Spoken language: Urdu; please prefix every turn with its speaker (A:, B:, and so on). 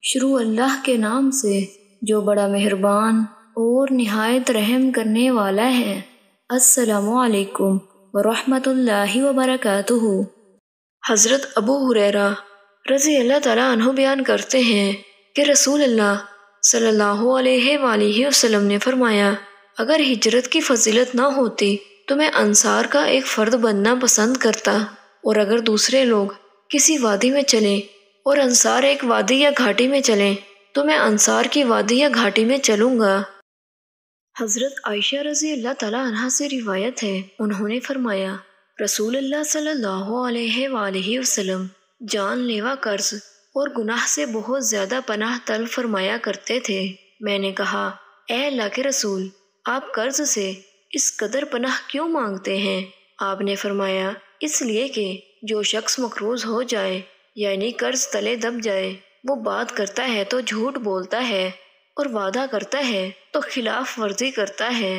A: شروع اللہ کے نام سے جو بڑا مہربان اور نہایت رحم کرنے والا ہے۔ السلام علیکم ورحمۃ اللہ وبرکاتہ۔ حضرت ابو ہریرہ رضی اللہ تعالیٰ عنہ بیان کرتے ہیں کہ رسول اللہ صلی اللہ علیہ وآلہ وسلم نے فرمایا، اگر ہجرت کی فضیلت نہ ہوتی تو میں انصار کا ایک فرد بننا پسند کرتا، اور اگر دوسرے لوگ کسی وادی میں چلیں اور انصار ایک وادی یا گھاٹی میں چلیں تو میں انصار کی وادی یا گھاٹی میں چلوں گا۔ حضرت عائشہ رضی اللہ تعالیٰ عنہا سے روایت ہے، انہوں نے فرمایا، رسول اللہ صلی اللہ علیہ وآلہ وسلم جان لیوا قرض اور گناہ سے بہت زیادہ پناہ طلب فرمایا کرتے تھے۔ میں نے کہا، اے اللہ کے رسول، آپ قرض سے اس قدر پناہ کیوں مانگتے ہیں؟ آپ نے فرمایا، اس لیے کہ جو شخص مقروض ہو جائے یعنی قرض تلے دب جائے، وہ بات کرتا ہے تو جھوٹ بولتا ہے اور وعدہ کرتا ہے تو خلاف ورزی کرتا ہے۔